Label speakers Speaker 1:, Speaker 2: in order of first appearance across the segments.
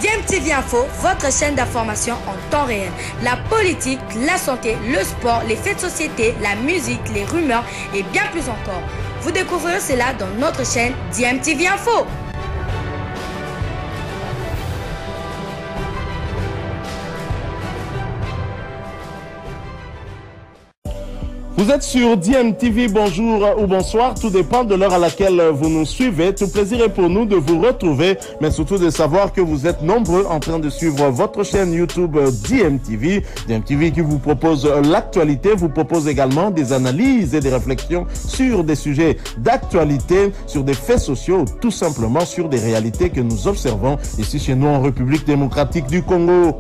Speaker 1: DMTV Info, votre chaîne d'information en temps réel. La politique, la santé, le sport, les faits de société, la musique, les rumeurs et bien plus encore. Vous découvrirez cela dans notre chaîne DMTV Info.
Speaker 2: Vous êtes sur DMTV, bonjour ou bonsoir, tout dépend de l'heure à laquelle vous nous suivez. Tout plaisir est pour nous de vous retrouver, mais surtout de savoir que vous êtes nombreux en train de suivre votre chaîne YouTube DMTV. DMTV qui vous propose l'actualité, vous propose également des analyses et des réflexions sur des sujets d'actualité, sur des faits sociaux, tout simplement sur des réalités que nous observons ici chez nous en République démocratique du Congo.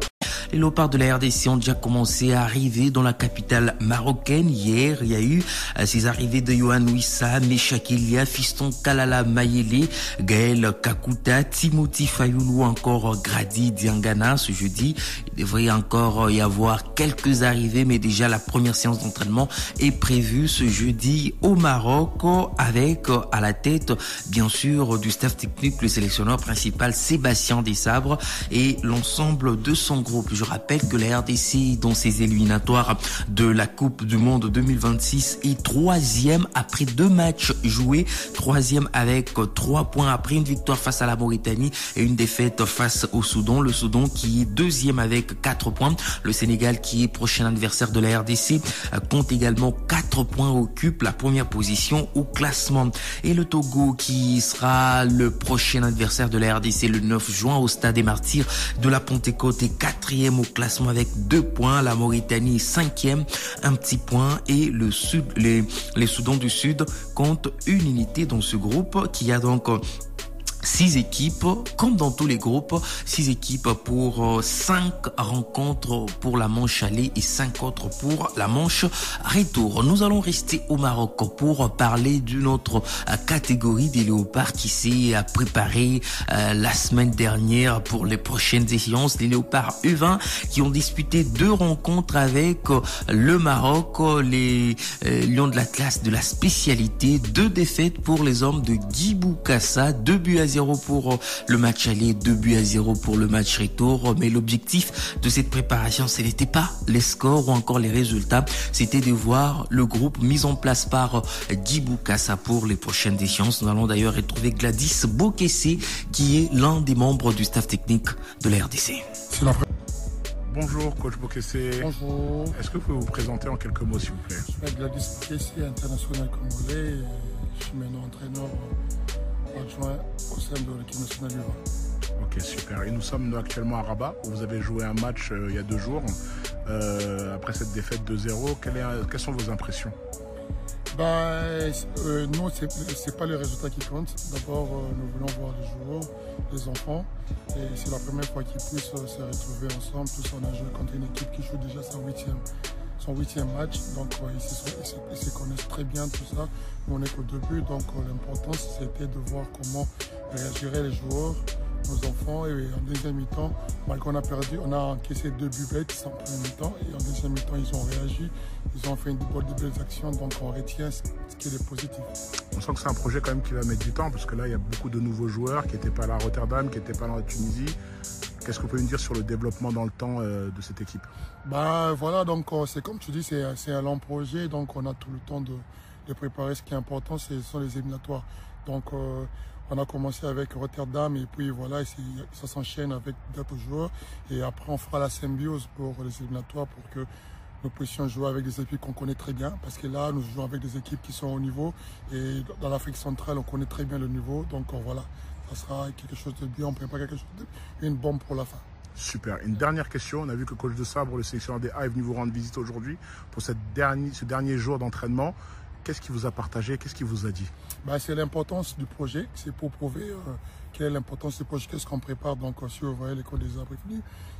Speaker 3: Les léopards de la RDC ont déjà commencé à arriver dans la capitale marocaine. Hier, il y a eu ces arrivées de Yohan Wissa, Meshak Elia, Fiston Kalala Mayele, Gaël Kakuta, Timothy Fayoulou, encore Grady Diangana. Ce jeudi, il devrait encore y avoir quelques arrivées, mais déjà la première séance d'entraînement est prévue ce jeudi au Maroc, avec à la tête, bien sûr, du staff technique, le sélectionneur principal Sébastien Desabre et l'ensemble de son groupe. Je rappelle que la RDC, dans ses éliminatoires de la Coupe du Monde 2026, est troisième après 2 matchs joués, troisième avec 3 points après une victoire face à la Mauritanie et une défaite face au Soudan. Le Soudan qui est deuxième avec 4 points. Le Sénégal, qui est prochain adversaire de la RDC, compte également 4 points, occupe la première position au classement. Et le Togo, qui sera le prochain adversaire de la RDC le 9 juin au Stade des Martyrs de la Pentecôte, est 4e au classement avec 2 points. La Mauritanie est 5e, un petit point, et le Sud, les Soudans du Sud comptent une unité dans ce groupe qui a donc 6 équipes, comme dans tous les groupes, 6 équipes pour 5 rencontres pour la manche aller et 5 autres pour la manche retour. Nous allons rester au Maroc pour parler d'une autre catégorie des léopards qui s'est préparée la semaine dernière pour les prochaines échéances. Les léopards U20 qui ont disputé 2 rencontres avec le Maroc, les Lions de l'Atlas de la spécialité. 2 défaites pour les hommes de Guy Boukassa, 2-0 pour le match aller, 2-0 pour le match retour. Mais l'objectif de cette préparation, ce n'était pas les scores ou encore les résultats, c'était de voir le groupe mis en place par Guy Boukassa pour les prochaines échéances. Nous allons d'ailleurs retrouver Gladys Bokessé, qui est l'un des membres du staff technique de la RDC.
Speaker 4: Bonjour coach Bokessé.
Speaker 5: Bonjour.
Speaker 4: Est-ce que vous pouvez vous présenter en quelques mots s'il vous plaît?
Speaker 5: Je m'appelle Gladys Bokessé, international congolais. Je suis maintenant entraîneur adjoint au sein de l'équipe nationale du Rwanda.
Speaker 4: Ok, super. Et nous sommes actuellement à Rabat, où vous avez joué un match il y a 2 jours. Après cette défaite 2-0, quelles sont vos impressions?
Speaker 5: Non, c'est pas les résultats qui comptent. D'abord, nous voulons voir les joueurs, les enfants. Et c'est la première fois qu'ils puissent se retrouver ensemble. Tous on a joué contre une équipe qui joue déjà son 8e match. Donc ils se connaissent très bien, tout ça. Nous, on est qu'au début, donc l'important c'était de voir comment réagiraient les joueurs, nos enfants. Et en deuxième mi-temps, malgré qu'on a perdu, on a encaissé 2 buts bêtes en premier mi-temps. Et en deuxième mi-temps, ils ont réagi, ils ont fait de belles actions. Donc on retient ce qui est positif.
Speaker 4: On sent que c'est un projet quand même qui va mettre du temps, parce que là, il y a beaucoup de nouveaux joueurs qui n'étaient pas là à Rotterdam, qui n'étaient pas là en Tunisie. Qu'est-ce que vous pouvez nous dire sur le développement dans le temps de cette équipe?
Speaker 5: Voilà, donc c'est comme tu dis, c'est un long projet, donc on a tout le temps de préparer. Ce qui est important, ce sont les éliminatoires. Donc on a commencé avec Rotterdam et puis voilà, ça s'enchaîne avec d'autres joueurs. Et après, on fera la symbiose pour les éliminatoires pour que nous puissions jouer avec des équipes qu'on connaît très bien. Parce que là, nous jouons avec des équipes qui sont au niveau. Et dans l'Afrique centrale, on connaît très bien le niveau. Donc voilà, ça sera quelque chose de bien, on prépare quelque chose de une bombe pour la fin.
Speaker 4: Super. Une dernière question. On a vu que coach Desabre, le sélectionneur des A, est venu vous rendre visite aujourd'hui pour ce dernier jour d'entraînement. Qu'est-ce qu'il vous a partagé? Qu'est-ce qu'il vous a dit?
Speaker 5: C'est l'importance du projet. C'est pour prouver quelle est l'importance du projet, qu'est-ce qu'on prépare. Donc, si vous voyez l'école des arbres,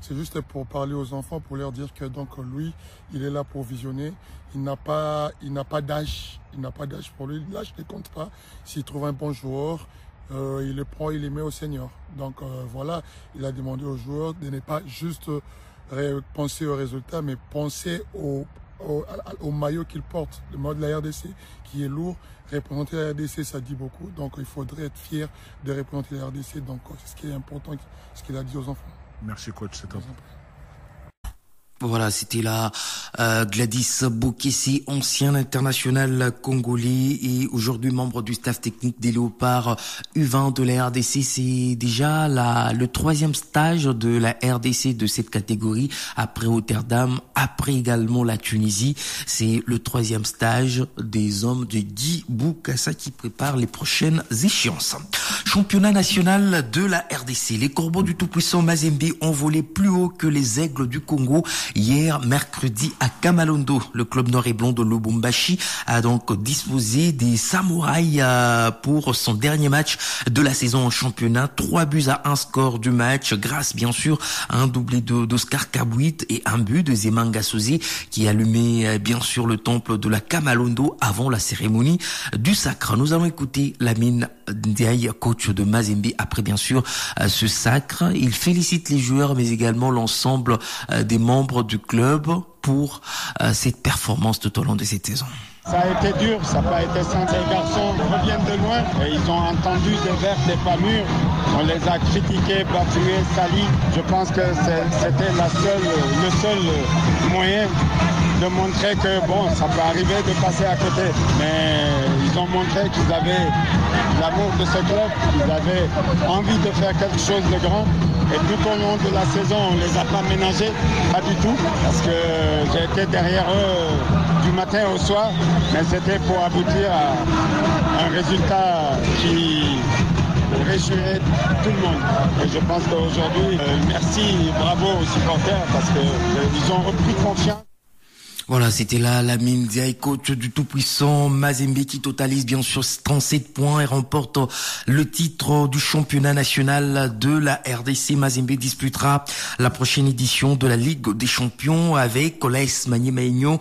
Speaker 5: c'est juste pour parler aux enfants, pour leur dire que donc lui, il est là pour visionner. Il n'a pas d'âge. Il n'a pas d'âge pour lui. L'âge ne compte pas. S'il trouve un bon joueur, il le prend, il le met au senior. Donc voilà, il a demandé aux joueurs de ne pas juste penser aux résultats, mais penser au maillot qu'il porte, le maillot de la RDC, qui est lourd. Représenter la RDC, ça dit beaucoup. Donc, il faudrait être fier de représenter la RDC. Donc, c'est ce qui est important, ce qu'il a dit aux enfants.
Speaker 4: Merci, coach. C'est top.
Speaker 3: Voilà, c'était là Gladys Bokessi, ancien international congolais et aujourd'hui membre du staff technique des Léopards U20 de la RDC. C'est déjà le 3e stage de la RDC de cette catégorie, après Rotterdam, après également la Tunisie. C'est le 3e stage des hommes de Guy Boukassa qui prépare les prochaines échéances. Championnat national de la RDC. Les Corbeaux du tout-puissant Mazembe ont volé plus haut que les Aigles du Congo. Hier, mercredi, à Kamalondo, le club noir et blanc de Lubumbashi a donc disposé des Samouraïs pour son dernier match de la saison en championnat. 3-1 score du match, grâce bien sûr à un doublé d'Oscar Kabouit et un but de Zemanga Sosé qui allumait bien sûr le temple de la Kamalondo avant la cérémonie du sacre. Nous allons écouter Lamine Ndiaye, coach de Mazembe, après bien sûr ce sacre. Il félicite les joueurs mais également l'ensemble des membres du club pour cette performance tout au long de cette saison.
Speaker 6: Ça a été dur, ça n'a pas été simple. Les garçons reviennent de loin et ils ont entendu des vers, des pas mûrs. On les a critiqués, bafoués, salis. Je pense que c'était le seul moyen de montrer que bon, ça peut arriver de passer à côté. Mais ils ont montré qu'ils avaient l'amour de ce club, qu'ils avaient envie de faire quelque chose de grand. Et tout au long de la saison, on ne les a pas ménagés, pas du tout, parce que j'ai été derrière eux du matin au soir, mais c'était pour aboutir à un résultat qui réjouirait tout le monde. Et je pense qu'aujourd'hui, merci, bravo aux supporters, parce qu'ils ont repris confiance.
Speaker 3: Voilà, c'était là Lamine Ndiaye, coach du tout-puissant Mazembe, qui totalise bien sûr 37 points et remporte le titre du championnat national de la RDC. Mazembe disputera la prochaine édition de la Ligue des Champions avec l'AS Maniema-Union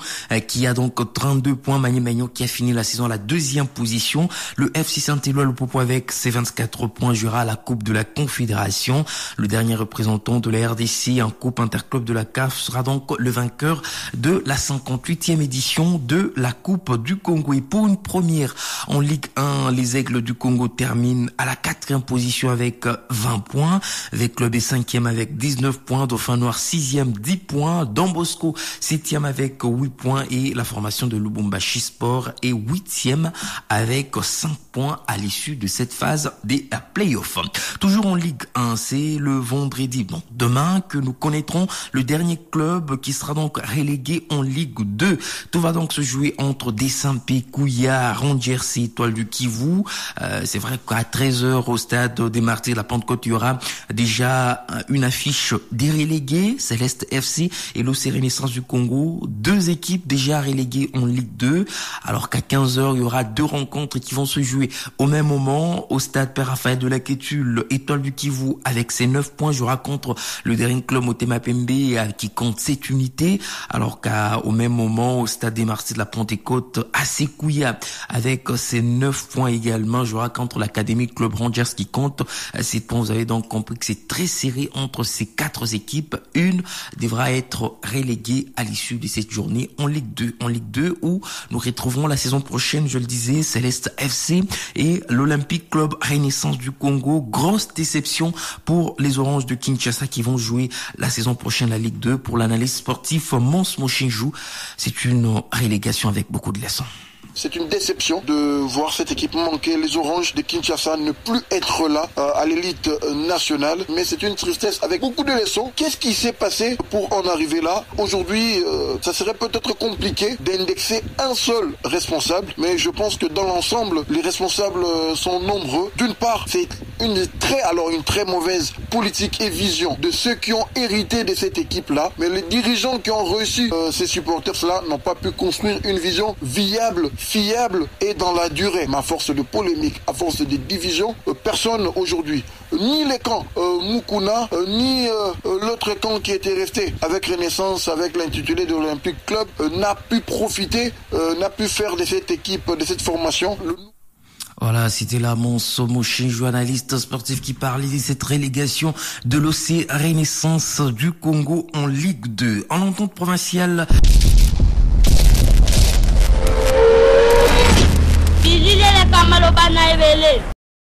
Speaker 3: qui a donc 32 points. Maniema-Union qui a fini la saison à la 2e position. Le FC Saint-Éloi Lupopo avec ses 24 points jouera la Coupe de la Confédération. Le dernier représentant de la RDC en Coupe Interclub de la CAF sera donc le vainqueur de la 58e édition de la Coupe du Congo. Et pour une première en Ligue 1, les Aigles du Congo terminent à la 4e position avec 20 points. Avec Club est 5e avec 19 points. Dauphin Noir 6e, 10 points. Don Bosco 7e avec 8 points. Et la formation de Lubumbashi Sport est 8e avec 5 points à l'issue de cette phase des playoffs. Toujours en Ligue 1, c'est le vendredi, donc demain, que nous connaîtrons le dernier club qui sera donc relégué en Ligue 2. Tout va donc se jouer entre Desampé, Kouya, Rangers et Étoile du Kivu. C'est vrai qu'à 13h au stade des Martyrs de la Pentecôte, il y aura déjà une affiche des relégués, Céleste FC et l'OC Renaissance du Congo. 2 équipes déjà reléguées en Ligue 2. Alors qu'à 15h, il y aura 2 rencontres qui vont se jouer au même moment au stade Père Raphaël de la Kétule. Étoile du Kivu avec ses 9 points jouera contre le dernier club Motema Pembe qui compte 7 unités. Alors qu'au même moment au stade des Martyrs de la Pentecôte, AC Kouya avec ses 9 points également jouera contre l'Académie Club Rangers qui compte 7 points. Vous avez donc compris que c'est très serré entre ces 4 équipes. Une devra être reléguée à l'issue de cette journée en Ligue 2. En Ligue 2 où nous retrouverons la saison prochaine, je le disais, Céleste FC et l'Olympique Club Renaissance du Congo. Grosse déception pour les Oranges de Kinshasa qui vont jouer la saison prochaine la Ligue 2. Pour l'analyse sportif Mons Mochinjou, c'est une relégation avec beaucoup de leçons.
Speaker 7: C'est une déception de voir cette équipe manquer, les Oranges de Kinshasa ne plus être là à l'élite nationale. Mais c'est une tristesse avec beaucoup de leçons. Qu'est-ce qui s'est passé pour en arriver là? Aujourd'hui, ça serait peut-être compliqué d'indexer un seul responsable. Mais je pense que dans l'ensemble, les responsables sont nombreux. D'une part, c'est une très mauvaise politique et vision de ceux qui ont hérité de cette équipe-là. Mais les dirigeants qui ont reçu ces supporters-là n'ont pas pu construire une vision viable, fiable et dans la durée. Mais à force de polémique, à force de division, personne aujourd'hui, ni les camps Mukuna, ni l'autre camp qui était resté avec Renaissance, avec l'intitulé de l'Olympique Club, n'a pu profiter, n'a pu faire de cette équipe, de cette formation.
Speaker 3: Voilà, c'était là mon Somoché, journaliste sportif qui parlait de cette relégation de l'OC Renaissance du Congo en Ligue 2. En entente provinciale...
Speaker 8: maloba na ebele